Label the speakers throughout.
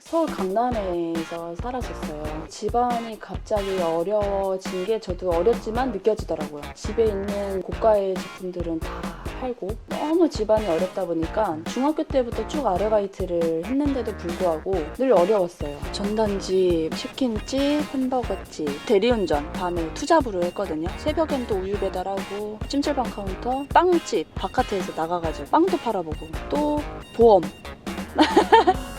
Speaker 1: 서울 강남에서 살았었어요. 집안이 갑자기 어려워진 게 저도 어렸지만 느껴지더라고요. 집에 있는 고가의 제품들은 다 팔고 너무 집안이 어렵다 보니까 중학교 때부터 쭉 아르바이트를 했는데도 불구하고 늘 어려웠어요. 전단지, 치킨집, 햄버거집, 대리운전 밤에 투잡으로 했거든요. 새벽엔 또 우유 배달하고 찜질방 카운터, 빵집 바깥에서 나가가지고 빵도 팔아보고 또 보험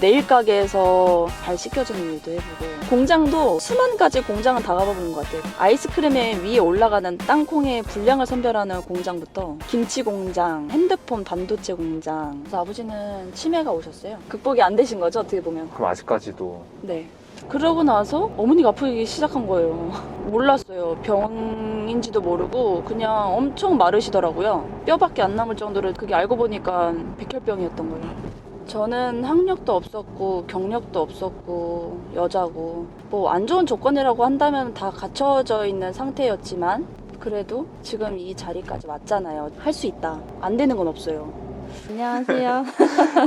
Speaker 1: 네일 가게에서 발 씻겨주는 일도 해보고 공장도 수만 가지 공장은 다 가봐본 것 같아요. 아이스크림에 위에 올라가는 땅콩의 분량을 선별하는 공장부터 김치 공장, 핸드폰 반도체 공장. 그래서 아버지는 치매가 오셨어요. 극복이 안 되신 거죠, 어떻게 보면.
Speaker 2: 그럼 아직까지도?
Speaker 1: 네. 그러고 나서 어머니가 아프기 시작한 거예요. 몰랐어요. 병인지도 모르고 그냥 엄청 마르시더라고요. 뼈밖에 안 남을 정도로 그게 알고 보니까 백혈병이었던 거예요. 저는 학력도 없었고 경력도 없었고 여자고 뭐 안 좋은 조건이라고 한다면 다 갖춰져 있는 상태였지만 그래도 지금 이 자리까지 왔잖아요. 할 수 있다. 안 되는 건 없어요. 안녕하세요.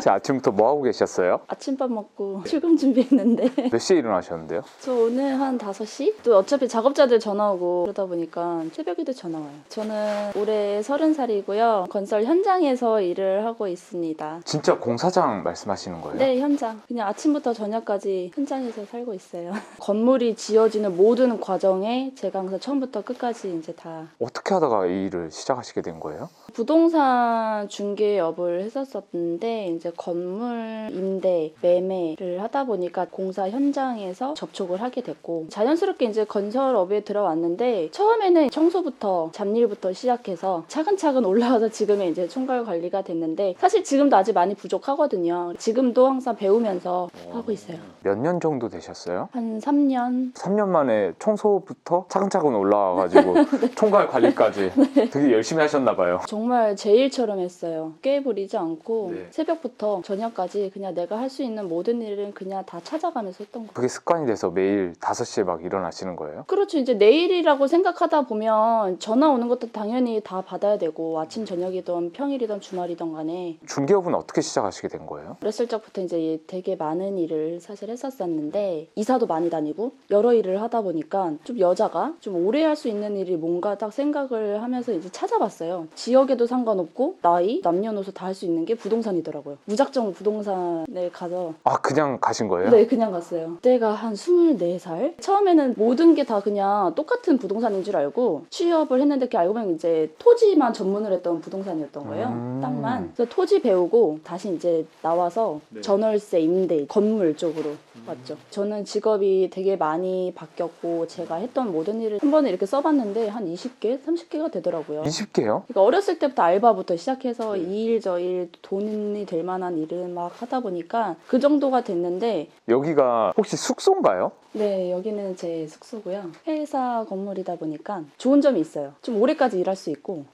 Speaker 2: 자, 아침부터 뭐 하고 계셨어요?
Speaker 1: 아침밥 먹고 출근 준비했는데
Speaker 2: 몇 시에 일어나셨는데요?
Speaker 1: 저 오늘 한 5시? 또 어차피 작업자들 전화 오고 그러다 보니까 새벽에도 전화 와요. 저는 올해 30살이고요. 건설 현장에서 일을 하고 있습니다.
Speaker 2: 진짜 공사장 말씀하시는 거예요?
Speaker 1: 네, 현장. 그냥 아침부터 저녁까지 현장에서 살고 있어요. 건물이 지어지는 모든 과정에 제가 항상 처음부터 끝까지 이제 다
Speaker 2: 어떻게 하다가 이 일을 시작하시게 된 거예요?
Speaker 1: 부동산 중개업을 했었었는데 이제 건물 임대 매매를 하다 보니까 공사 현장에서 접촉을 하게 됐고 자연스럽게 이제 건설업에 들어왔는데 처음에는 청소부터 잡일부터 시작해서 차근차근 올라와서 지금의 이제 총괄 관리가 됐는데 사실 지금도 아직 많이 부족하거든요. 지금도 항상 배우면서 하고 있어요.
Speaker 2: 몇 년 정도 되셨어요?
Speaker 1: 한 3년.
Speaker 2: 3년 만에 청소부터 차근차근 올라와가지고 총괄 관리까지 되게 열심히 하셨나 봐요.
Speaker 1: 정말 제 일처럼 했어요. 깨부리지 않고
Speaker 2: 네.
Speaker 1: 새벽부터 저녁까지 그냥 내가 할 수 있는 모든 일은 그냥 다 찾아가면서 했던 거.
Speaker 2: 그게 습관이 돼서 매일 5시에 막 일어나시는 거예요?
Speaker 1: 그렇죠. 이제 내일이라고 생각하다 보면 전화 오는 것도 당연히 다 받아야 되고 아침 저녁이든 평일이든 주말이든 간에
Speaker 2: 중개업은 어떻게 시작하시게 된 거예요?
Speaker 1: 어렸을 적부터 이제 되게 많은 일을 사실 했었었는데 이사도 많이 다니고 여러 일을 하다 보니까 좀 여자가 좀 오래 할 수 있는 일이 뭔가 딱 생각을 하면서 이제 찾아봤어요. 지역에도 상관없고 나이, 남녀노소 다 할 수 있는 게 부동산이더라고요. 무작정 부동산에 가서
Speaker 2: 아, 그냥 가신 거예요?
Speaker 1: 네, 그냥 갔어요. 그때가 한 24살? 처음에는 모든 게 다 그냥 똑같은 부동산인 줄 알고 취업을 했는데 그 알고 보면 이제 토지만 전문을 했던 부동산이었던 거예요. 땅만. 그래서 토지 배우고 다시 이제 나와서
Speaker 2: 네.
Speaker 1: 전월세, 임대, 건물 쪽으로 왔죠. 저는 직업이 되게 많이 바뀌었고 제가 했던 모든 일을 한 번에 이렇게 써봤는데 한 20개, 30개가 되더라고요.
Speaker 2: 20개요?
Speaker 1: 그러니까 어렸을 때부터 알바부터 시작해서 이 일 저 일 돈이 될 만한 일은 막 하다 보니까 그 정도가 됐는데
Speaker 2: 여기가 혹시 숙소인가요?
Speaker 1: 네, 여기는 제 숙소고요. 회사 건물이다 보니까 좋은 점이 있어요. 좀 오래까지 일할 수 있고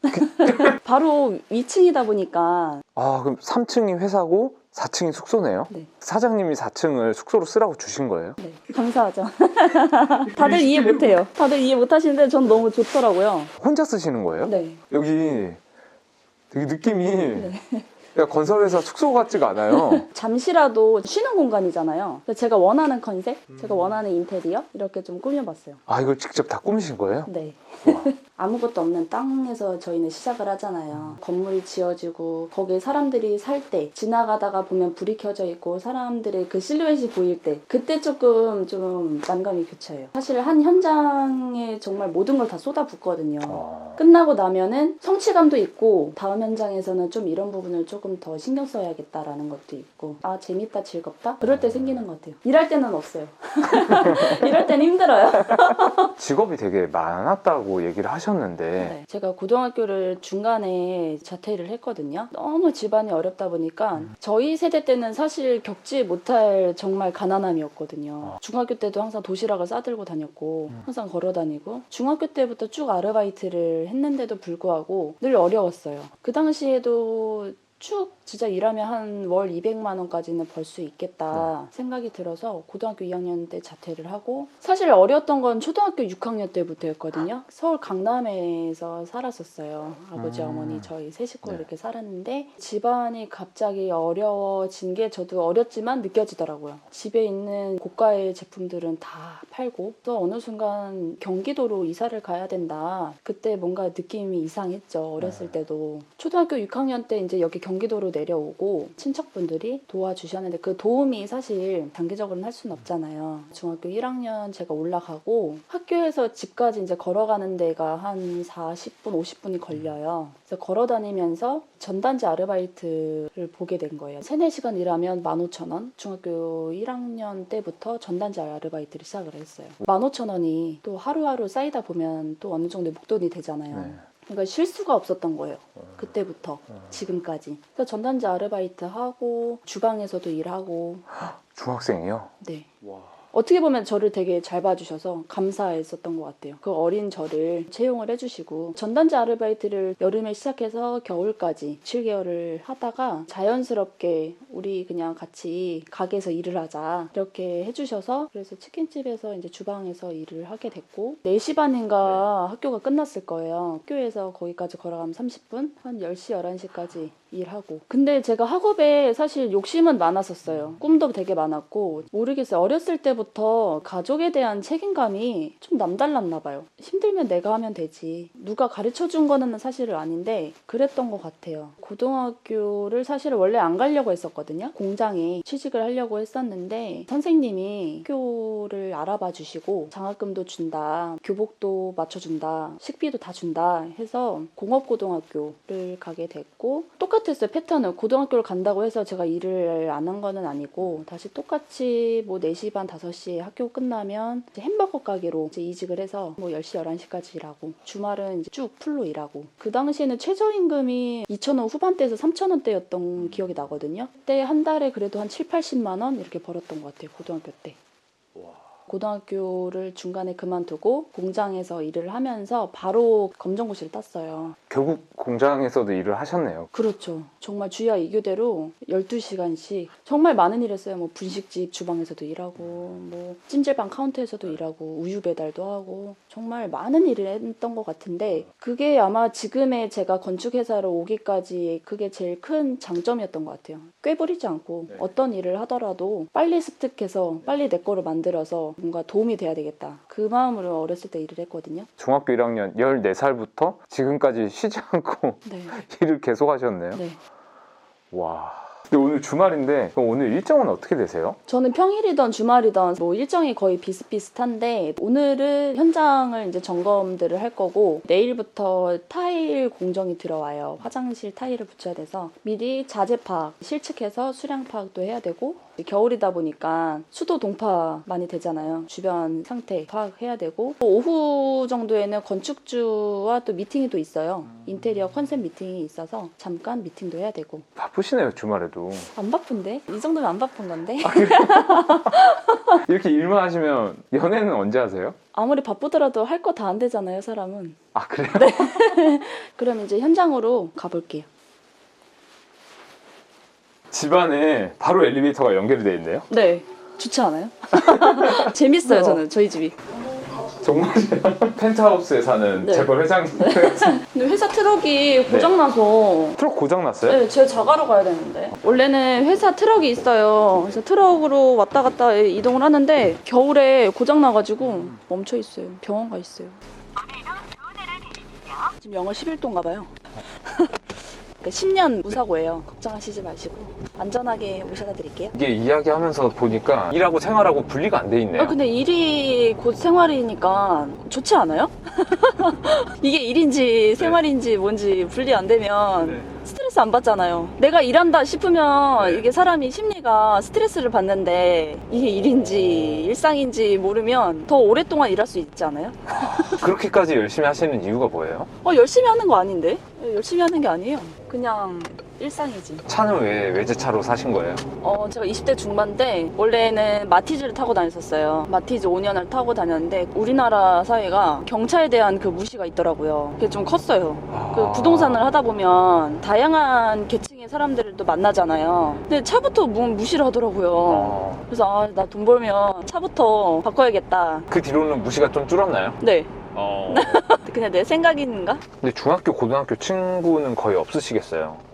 Speaker 1: 바로 위층이다 보니까
Speaker 2: 아, 그럼 3층이 회사고 4층이 숙소네요?
Speaker 1: 네.
Speaker 2: 사장님이 4층을 숙소로 쓰라고 주신 거예요?
Speaker 1: 네, 감사하죠. 다들 이해 못해요. 다들 이해 못하시는데 전 너무 좋더라고요.
Speaker 2: 혼자 쓰시는 거예요?
Speaker 1: 네.
Speaker 2: 여기 되게 느낌이 그냥 건설회사 숙소 같지가 않아요.
Speaker 1: 잠시라도 쉬는 공간이잖아요. 그래서 제가 원하는 컨셉, 제가 원하는 인테리어 이렇게 좀 꾸며봤어요.
Speaker 2: 아, 이걸 직접 다 꾸미신 거예요?
Speaker 1: 네.
Speaker 2: 와.
Speaker 1: 아무것도 없는 땅에서 저희는 시작을 하잖아요. 건물이 지어지고 거기에 사람들이 살 때 지나가다가 보면 불이 켜져 있고 사람들의 그 실루엣이 보일 때 그때 조금 좀 만감이 교차해요. 사실 한 현장에 정말 모든 걸 다 쏟아붓거든요. 끝나고 나면은 성취감도 있고 다음 현장에서는 좀 이런 부분을 조금 더 신경 써야겠다라는 것도 있고 아 재밌다 즐겁다? 그럴 때 생기는 것 같아요. 일할 때는 없어요. 일할 때는 힘들어요.
Speaker 2: 직업이 되게 많았다고 얘기를 하셨는데
Speaker 1: 네. 제가 고등학교를 중간에 자퇴를 했거든요. 너무 집안이 어렵다 보니까 저희 세대 때는 사실 겪지 못할 정말 가난함이었거든요. 중학교 때도 항상 도시락을 싸들고 다녔고 항상 걸어 다니고 중학교 때부터 쭉 아르바이트를 했는데도 불구하고 늘 어려웠어요. 그 당시에도 쭉 진짜 일하면 한 월 200만 원까지는 벌 수 있겠다 생각이 들어서 고등학교 2학년 때 자퇴를 하고, 사실 어려웠던 건 초등학교 6학년 때부터였거든요. 서울 강남에서 살았었어요. 아버지 어머니 저희 세 식구
Speaker 2: 네.
Speaker 1: 이렇게 살았는데 집안이 갑자기 어려워진 게 저도 어렸지만 느껴지더라고요. 집에 있는 고가의 제품들은 다 팔고, 또 어느 순간 경기도로 이사를 가야 된다. 그때 뭔가 느낌이 이상했죠. 어렸을 때도. 초등학교 6학년 때 이제 여기 경기도로 내려오고 친척분들이 도와주셨는데 그 도움이 사실 단기적으로는 할 수는 없잖아요. 중학교 1학년 제가 올라가고 학교에서 집까지 이제 걸어가는 데가 한 40분, 50분이 걸려요. 그래서 걸어 다니면서 전단지 아르바이트를 보게 된 거예요. 3, 4시간 일하면 15,000원. 중학교 1학년 때부터 전단지 아르바이트를 시작을 했어요. 15,000원이 또 하루하루 쌓이다 보면 또 어느 정도 목돈이 되잖아요.
Speaker 2: 네.
Speaker 1: 그러니까 쉴 수가 없었던 거예요. 그때부터 지금까지. 그래서 전단지 아르바이트 하고 주방에서도 일하고.
Speaker 2: 중학생이요?
Speaker 1: 네.
Speaker 2: 와.
Speaker 1: 어떻게 보면 저를 되게 잘 봐주셔서 감사했었던 것 같아요. 그 어린 저를 채용을 해주시고, 전단지 아르바이트를 여름에 시작해서 겨울까지 7개월을 하다가 자연스럽게 우리 그냥 같이 가게에서 일을 하자 이렇게 해주셔서, 그래서 치킨집에서 이제 주방에서 일을 하게 됐고, 4시 반인가 학교가 끝났을 거예요. 학교에서 거기까지 걸어가면 30분? 한 10시, 11시까지 일하고. 근데 제가 학업에 사실 욕심은 많았었어요. 꿈도 되게 많았고, 모르겠어요. 어렸을 때부터 가족에 대한 책임감이 좀 남달랐나 봐요. 힘들면 내가 하면 되지. 누가 가르쳐준 거는 사실은 아닌데 그랬던 것 같아요. 고등학교를 사실 원래 안 가려고 했었거든요. 공장에 취직을 하려고 했었는데 선생님이 학교를 알아봐 주시고 장학금도 준다, 교복도 맞춰준다, 식비도 다 준다 해서 공업고등학교를 가게 됐고, 똑같았어요. 패턴은 고등학교를 간다고 해서 제가 일을 안 한 거는 아니고 다시 똑같이 뭐 4시 반 5시에 학교 끝나면 이제 햄버거 가게로 이제 이직을 해서 뭐 10시 11시까지 일하고 주말은 이제 쭉 풀로 일하고. 그 당시에는 최저임금이 2,000원 후반대에서 3,000원대였던 기억이 나거든요. 그때 한 달에 그래도 한 7, 80만 원 이렇게 벌었던 것 같아요. 고등학교 때. 고등학교를 중간에 그만두고 공장에서 일을 하면서 바로 검정고시를 땄어요.
Speaker 2: 결국 공장에서도 일을 하셨네요.
Speaker 1: 그렇죠. 정말 주야 이교대로 12시간씩 정말 많은 일 했어요. 뭐 분식집 주방에서도 일하고, 뭐 찜질방 카운터에서도 일하고, 우유 배달도 하고, 정말 많은 일을 했던 것 같은데, 그게 아마 지금의 제가 건축회사로 오기까지 그게 제일 큰 장점이었던 것 같아요. 꾀부리지 않고 어떤 일을 하더라도 빨리 습득해서 빨리 내 거를 만들어서 뭔가 도움이 돼야 되겠다. 그 마음으로 어렸을 때 일을 했거든요.
Speaker 2: 중학교 1학년 14살부터 지금까지 쉬지 않고
Speaker 1: 네.
Speaker 2: 일을 계속 하셨네요.
Speaker 1: 네.
Speaker 2: 와. 근데 오늘 주말인데 그럼 오늘 일정은 어떻게 되세요?
Speaker 1: 저는 평일이든 주말이든 뭐 일정이 거의 비슷비슷한데, 오늘은 현장을 이제 점검들을 할 거고, 내일부터 타일 공정이 들어와요. 화장실 타일을 붙여야 돼서 미리 자재 파악, 실측해서 수량 파악도 해야 되고, 겨울이다 보니까 수도 동파 많이 되잖아요. 주변 상태 파악해야 되고, 또 오후 정도에는 건축주와 또 미팅이 또 있어요. 인테리어 컨셉 미팅이 있어서 잠깐 미팅도 해야 되고.
Speaker 2: 바쁘시네요, 주말에도.
Speaker 1: 안 바쁜데? 이 정도면 안 바쁜 건데?
Speaker 2: 이렇게 일만 하시면 연애는 언제 하세요?
Speaker 1: 아무리 바쁘더라도 할 거 다 안 되잖아요, 사람은.
Speaker 2: 아, 그래요?
Speaker 1: 그럼 이제 현장으로 가볼게요.
Speaker 2: 집안에 바로 엘리베이터가 연결이 돼 있네요?
Speaker 1: 네. 좋지 않아요? 재밌어요, 저는. 저희 집이.
Speaker 2: 정말 펜트하우스에 사는
Speaker 1: 네.
Speaker 2: 재벌 회장님.
Speaker 1: 근데 회사 트럭이 고장나서
Speaker 2: 트럭 고장 났어요?
Speaker 1: 네, 제 자가로 가야 되는데. 원래는 회사 트럭이 있어요. 그래서 트럭으로 왔다 갔다 이동을 하는데 겨울에 고장나가지고 멈춰 있어요. 병원 가 있어요. 지금 영하 11도인가 봐요. 10년 무사고예요. 걱정하시지 마시고 안전하게 모셔다 드릴게요.
Speaker 2: 이게 이야기하면서 보니까 일하고 생활하고 분리가 안 돼 있네요.
Speaker 1: 근데 일이 곧 생활이니까 좋지 않아요? 이게 일인지 생활인지 뭔지 분리 안 되면
Speaker 2: 네.
Speaker 1: 스트레스 안 받잖아요. 내가 일한다 싶으면
Speaker 2: 네.
Speaker 1: 이게 사람이 심리가 스트레스를 받는데, 이게 일인지 일상인지 모르면 더 오랫동안 일할 수 있지 않아요?
Speaker 2: 그렇게까지 열심히 하시는 이유가 뭐예요?
Speaker 1: 열심히 하는 거 아닌데? 열심히 하는 게 아니에요. 그냥 일상이지.
Speaker 2: 차는 왜 외제차로 사신 거예요?
Speaker 1: 제가 20대 중반인데 원래는 마티즈를 타고 다녔었어요. 마티즈 5년을 타고 다녔는데 우리나라 사회가 경차에 대한 그 무시가 있더라고요. 그게 좀 컸어요. 그 부동산을 하다 보면 다양한 계층이 층의 사람들을 또 만나잖아요. 근데 차부터 무시를 하더라고요. 그래서 나 돈 벌면 차부터 바꿔야겠다.
Speaker 2: 그 뒤로는 무시가 좀 줄었나요?
Speaker 1: 네.
Speaker 2: 어.
Speaker 1: 그냥 내 생각인가?
Speaker 2: 근데 중학교, 고등학교 친구는 거의 없으시겠어요?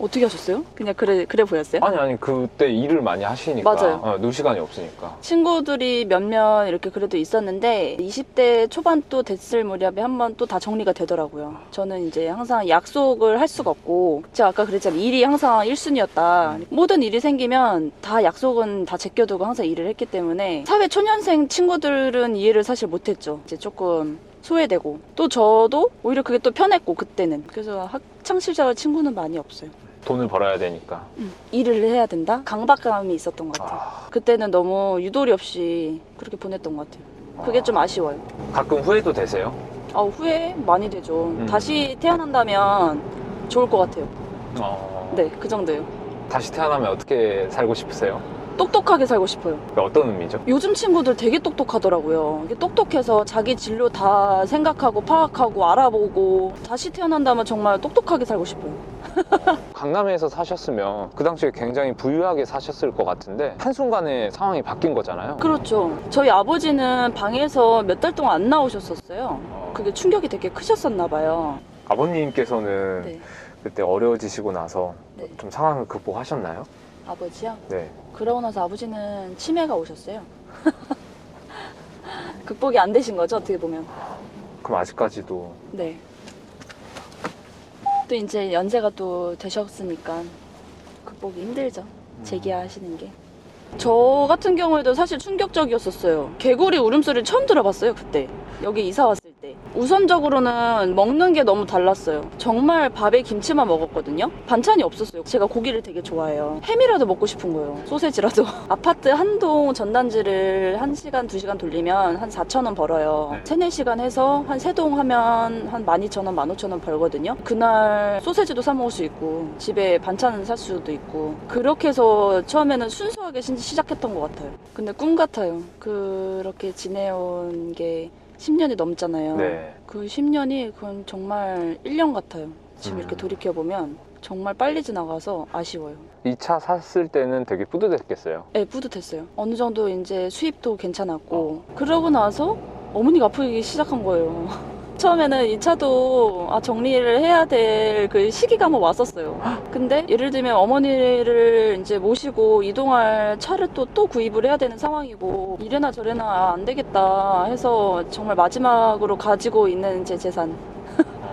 Speaker 1: 어떻게 하셨어요? 그냥 그래 보였어요?
Speaker 2: 아니 그때 일을 많이 하시니까.
Speaker 1: 맞아요.
Speaker 2: 놀 시간이 없으니까.
Speaker 1: 친구들이 몇몇 이렇게 그래도 있었는데 20대 초반 또 됐을 무렵에 한번 또 다 정리가 되더라고요. 저는 이제 항상 약속을 할 수가 없고 제가 아까 그랬잖아요. 일이 항상 1순위였다. 모든 일이 생기면 다 약속은 다 제껴두고 항상 일을 했기 때문에 사회 초년생 친구들은 이해를 사실 못했죠. 이제 조금 소외되고 또 저도 오히려 그게 또 편했고 그때는. 그래서 학창 시절 친구는 많이 없어요.
Speaker 2: 돈을 벌어야 되니까.
Speaker 1: 일을 해야 된다? 강박감이 있었던 것 같아요. 그때는 너무 유도리 없이 그렇게 보냈던 것 같아요. 그게 좀 아쉬워요.
Speaker 2: 가끔 후회도 되세요?
Speaker 1: 후회 많이 되죠. 다시 태어난다면 좋을 것 같아요. 네, 그 정도요.
Speaker 2: 다시 태어나면 어떻게 살고 싶으세요?
Speaker 1: 똑똑하게 살고 싶어요.
Speaker 2: 그게 어떤 의미죠?
Speaker 1: 요즘 친구들 되게 똑똑하더라고요. 이게 똑똑해서 자기 진로 다 생각하고 파악하고 알아보고 다시 태어난다면 정말 똑똑하게 살고 싶어요.
Speaker 2: 강남에서 사셨으면 그 당시에 굉장히 부유하게 사셨을 것 같은데 한순간에 상황이 바뀐 거잖아요.
Speaker 1: 그렇죠. 저희 아버지는 방에서 몇 달 동안 안 나오셨었어요. 그게 충격이 되게 크셨었나 봐요.
Speaker 2: 아버님께서는
Speaker 1: 네.
Speaker 2: 그때 어려워지시고 나서
Speaker 1: 네.
Speaker 2: 좀 상황을 극복하셨나요?
Speaker 1: 아버지요?
Speaker 2: 네.
Speaker 1: 그러고 나서 아버지는 치매가 오셨어요. 극복이 안 되신 거죠, 어떻게 보면.
Speaker 2: 그럼 아직까지도.
Speaker 1: 네. 또 이제 연세가 또 되셨으니까 극복이 힘들죠. 재기하시는 게. 저 같은 경우에도 사실 충격적이었었어요. 개구리 울음소리를 처음 들어봤어요, 그때. 여기 이사 왔을 때. 우선적으로는 먹는 게 너무 달랐어요. 정말 밥에 김치만 먹었거든요. 반찬이 없었어요. 제가 고기를 되게 좋아해요. 햄이라도 먹고 싶은 거예요. 소세지라도. 아파트 한 동 전단지를 1시간, 2시간 돌리면 한 4,000원 벌어요.
Speaker 2: 네.
Speaker 1: 3, 4시간 해서 한 3동 하면 한 12,000원, 15,000원 벌거든요. 그날 소세지도 사 먹을 수 있고 집에 반찬은 살 수도 있고 그렇게 해서 처음에는 순수하게 시작했던 것 같아요. 근데 꿈 같아요. 그렇게 지내온 게 10년이 넘잖아요.
Speaker 2: 네.
Speaker 1: 그 10년이 그건 정말 1년 같아요. 지금 이렇게 돌이켜보면 정말 빨리 지나가서 아쉬워요.
Speaker 2: 이 차 샀을 때는 되게 뿌듯했겠어요.
Speaker 1: 네, 뿌듯했어요. 어느 정도 이제 수입도 괜찮았고 그러고 나서 어머니가 아프기 시작한 거예요. 처음에는 이 차도 정리를 해야 될 그 시기가 한번 왔었어요. 근데 예를 들면 어머니를 이제 모시고 이동할 차를 또 구입을 해야 되는 상황이고 이래나 저래나 안 되겠다 해서 정말 마지막으로 가지고 있는 제 재산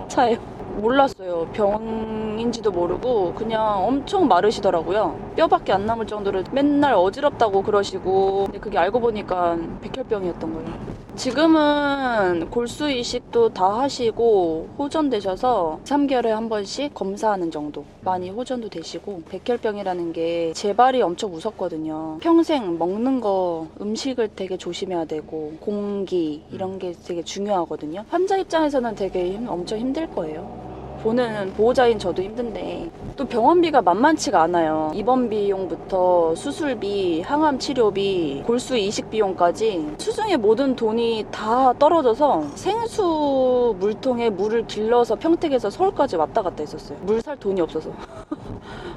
Speaker 1: 차예요. 몰랐어요. 병인지도 모르고 그냥 엄청 마르시더라고요. 뼈밖에 안 남을 정도로 맨날 어지럽다고 그러시고 근데 그게 알고 보니까 백혈병이었던 거예요. 지금은 골수 이식도 다 하시고 호전되셔서 3개월에 한 번씩 검사하는 정도 많이 호전도 되시고 백혈병이라는 게 재발이 엄청 무섭거든요. 평생 먹는 거 음식을 되게 조심해야 되고 공기 이런 게 되게 중요하거든요. 환자 입장에서는 되게 엄청 힘들 거예요. 보는 보호자인 저도 힘든데 또 병원비가 만만치가 않아요. 입원 비용부터 수술비, 항암 치료비, 골수 이식 비용까지 수중에 모든 돈이 다 떨어져서 생수 물통에 물을 길러서 평택에서 서울까지 왔다 갔다 했었어요. 물 살 돈이 없어서.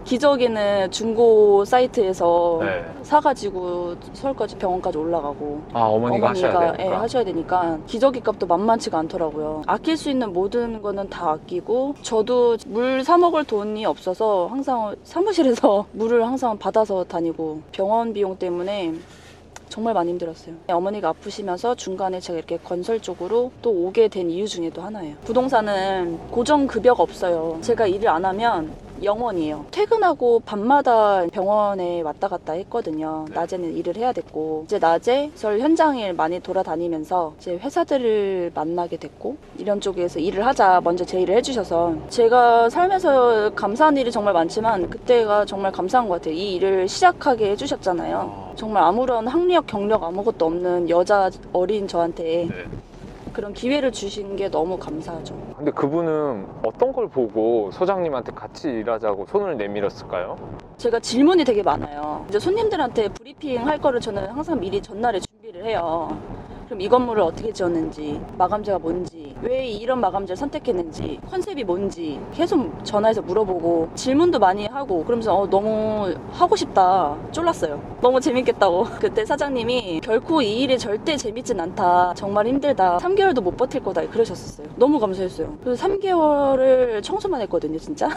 Speaker 1: 기저귀는 중고 사이트에서
Speaker 2: 네.
Speaker 1: 사가지고 서울까지 병원까지 올라가고
Speaker 2: 어머니가 하셔야 되니까.
Speaker 1: 예, 하셔야 되니까 기저귀 값도 만만치가 않더라고요. 아낄 수 있는 모든 거는 다 아끼고 저도 물 사 먹을 돈이 없어서 항상 사무실에서 물을 항상 받아서 다니고 병원 비용 때문에 정말 많이 힘들었어요. 어머니가 아프시면서 중간에 제가 이렇게 건설 쪽으로 또 오게 된 이유 중에도 하나예요. 부동산은 고정 급여가 없어요. 제가 일을 안 하면 영원이에요. 퇴근하고 밤마다 병원에 왔다 갔다 했거든요. 낮에는 일을 해야 됐고 이제 낮에 절 현장일 많이 돌아다니면서 이제 회사들을 만나게 됐고 이런 쪽에서 일을 하자 먼저 제의를 해주셔서 제가 살면서 감사한 일이 정말 많지만 그때가 정말 감사한 것 같아요. 이 일을 시작하게 해주셨잖아요. 정말 아무런 학력 경력 아무것도 없는 여자 어린 저한테 그런 기회를 주신 게 너무 감사하죠.
Speaker 2: 근데 그분은 어떤 걸 보고 소장님한테 같이 일하자고 손을 내밀었을까요?
Speaker 1: 제가 질문이 되게 많아요. 이제 손님들한테 브리핑 할 거를 저는 항상 미리 전날에 준비를 해요. 그럼 이 건물을 어떻게 지었는지, 마감재가 뭔지, 왜 이런 마감재를 선택했는지, 컨셉이 뭔지 계속 전화해서 물어보고 질문도 많이 하고 그러면서 너무 하고 싶다, 쫄랐어요. 너무 재밌겠다고. 그때 사장님이 결코 이 일이 절대 재밌진 않다, 정말 힘들다, 3개월도 못 버틸 거다 그러셨었어요. 너무 감사했어요. 그래서 3개월을 청소만 했거든요, 진짜.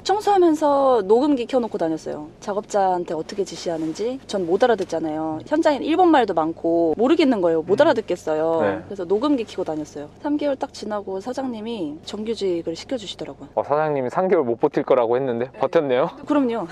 Speaker 1: 청소하면서 녹음기 켜놓고 다녔어요. 작업자한테 어떻게 지시하는지. 전 못 알아듣잖아요. 현장엔 일본 말도 많고 모르겠는 거예요. 못 알아듣겠어요.
Speaker 2: 네.
Speaker 1: 그래서 녹음기 켜고 다녔어요. 3개월 딱 지나고 사장님이 정규직을 시켜주시더라고요.
Speaker 2: 사장님이 3개월 못 버틸 거라고 했는데 버텼네요.
Speaker 1: 그럼요.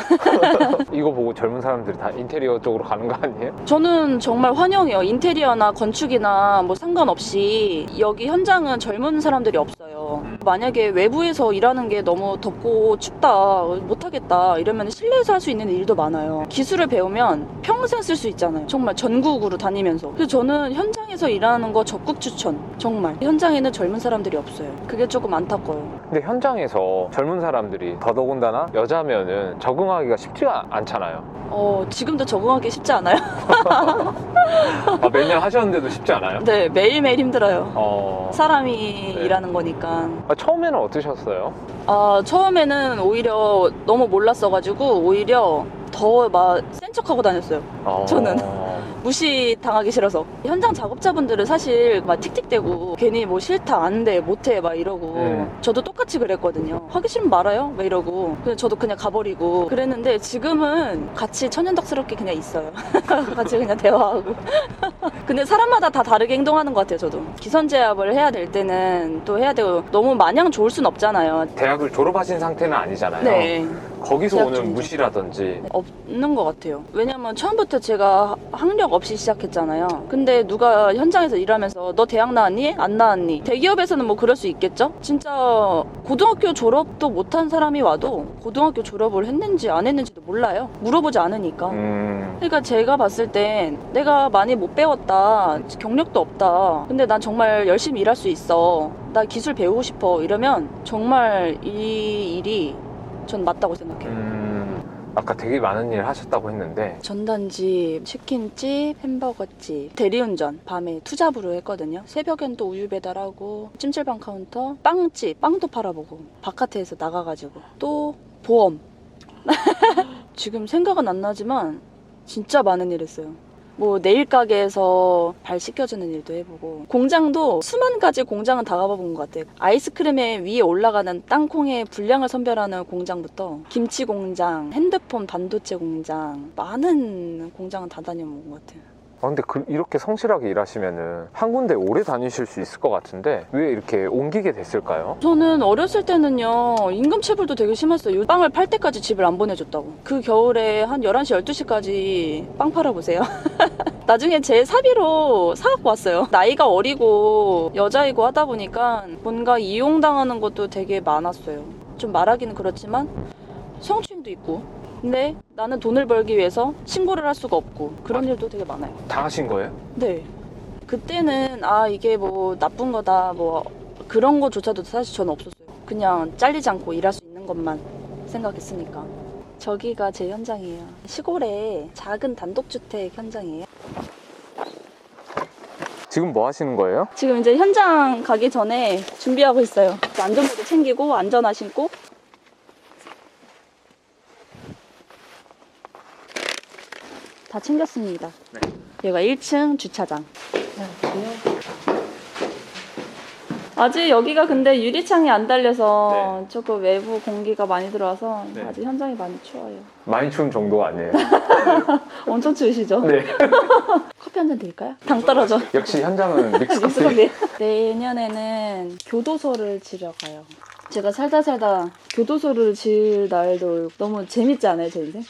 Speaker 2: 이거 보고 젊은 사람들이 다 인테리어 쪽으로 가는 거 아니에요?
Speaker 1: 저는 정말 환영해요. 인테리어나 건축이나 뭐 상관없이 여기 현장은 젊은 사람들이 없어요. 만약에 외부에서 일하는 게 너무 덥고 춥다, 못하겠다 이러면 실내에서 할 수 있는 일도 많아요. 기술을 배우면 평생 쓸 수 있잖아요. 정말 전국으로 다니면서. 그래서 저는 현장에서 일하는 거 적극 추천. 정말. 현장에는 젊은 사람들이 없어요. 그게 조금 안타까워요.
Speaker 2: 근데 현장에서 젊은 사람들이 더더군다나 여자면은 적응하기가 쉽지가 않잖아요.
Speaker 1: 지금도 적응하기 쉽지 않아요?
Speaker 2: 몇 년 하셨는데도 쉽지 않아요?
Speaker 1: 네, 매일매일 힘들어요. 사람이
Speaker 2: 네.
Speaker 1: 일하는 거니까.
Speaker 2: 처음에는 어떠셨어요?
Speaker 1: 처음에는 오히려 너무 몰랐어가지고 오히려 더 막 센 척하고 다녔어요. 저는. 무시당하기 싫어서. 현장 작업자분들은 사실 막 틱틱대고 괜히 뭐 싫다, 안 돼, 못해 막 이러고 저도 똑같이 그랬거든요. 하기 싫으면 말아요 막 이러고. 근데 저도 그냥 가버리고 그랬는데 지금은 같이 천연덕스럽게 그냥 있어요. 같이 그냥 대화하고. 근데 사람마다 다 다르게 행동하는 것 같아요. 저도 기선제압을 해야 될 때는 또 해야 되고 너무 마냥 좋을 순 없잖아요.
Speaker 2: 대학을 졸업하신 상태는 아니잖아요.
Speaker 1: 네.
Speaker 2: 거기서
Speaker 1: 대학
Speaker 2: 오는
Speaker 1: 중이죠.
Speaker 2: 무시라든지
Speaker 1: 없는 것 같아요. 왜냐면 처음부터 제가 학력 없이 시작했잖아요. 근데 누가 현장에서 일하면서 너 대학 나왔니? 안 나왔니? 대기업에서는 뭐 그럴 수 있겠죠? 진짜 고등학교 졸업도 못한 사람이 와도 고등학교 졸업을 했는지 안 했는지도 몰라요. 물어보지 않으니까. 그러니까 제가 봤을 땐 내가 많이 못 배웠다, 경력도 없다, 근데 난 정말 열심히 일할 수 있어, 나 기술 배우고 싶어 이러면 정말 이 일이 전 맞다고 생각해요.
Speaker 2: 아까 되게 많은 일 하셨다고 했는데
Speaker 1: 전단지, 치킨집, 햄버거집, 대리운전 밤에 투잡으로 했거든요. 새벽엔 또 우유 배달하고 찜질방 카운터, 빵집, 빵도 팔아보고 바깥에서 나가가지고 또 보험. 지금 생각은 안 나지만 진짜 많은 일 했어요. 뭐 네일 가게에서 발 씻겨주는 일도 해보고 공장도 수만 가지 공장은 다 가봐본 것 같아요. 아이스크림에 위에 올라가는 땅콩의 분량을 선별하는 공장부터 김치 공장, 핸드폰 반도체 공장, 많은 공장은 다 다녀본 것 같아요.
Speaker 2: 근데 이렇게 성실하게 일하시면은 한 군데 오래 다니실 수 있을 것 같은데 왜 이렇게 옮기게 됐을까요?
Speaker 1: 저는 어렸을 때는요, 임금체불도 되게 심했어요. 빵을 팔 때까지 집을 안 보내줬다고. 그 겨울에 한 11시, 12시까지 빵 팔아보세요. 나중에 제 사비로 사갖고 왔어요. 나이가 어리고 여자이고 하다 보니까 뭔가 이용당하는 것도 되게 많았어요. 좀 말하기는 그렇지만 성추행도 있고. 근데 나는 돈을 벌기 위해서 신고를 할 수가 없고 그런 일도 되게 많아요.
Speaker 2: 당하신 거예요?
Speaker 1: 네. 그때는 이게 뭐 나쁜 거다 뭐 그런 거조차도 사실 저는 없었어요. 그냥 잘리지 않고 일할 수 있는 것만 생각했으니까. 저기가 제 현장이에요. 시골의 작은 단독주택 현장이에요.
Speaker 2: 지금 뭐 하시는 거예요?
Speaker 1: 지금 이제 현장 가기 전에 준비하고 있어요. 안전모도 챙기고 안전화 신고. 다 챙겼습니다.
Speaker 2: 네.
Speaker 1: 여기가 1층 주차장. 아직 여기가 근데 유리창이 안 달려서 조금 외부 공기가 많이 들어와서 아직 현장이 많이 추워요.
Speaker 2: 많이 추운 정도가 아니에요.
Speaker 1: 엄청 추우시죠?
Speaker 2: 네.
Speaker 1: 커피 한 잔 드릴까요? 당 떨어져.
Speaker 2: 역시 현장은 믹스커피.
Speaker 1: 믹스커피. 내년에는 교도소를 지러 가요. 제가 살다 교도소를 지을 날도 너무 재밌지 않아요, 제 인생?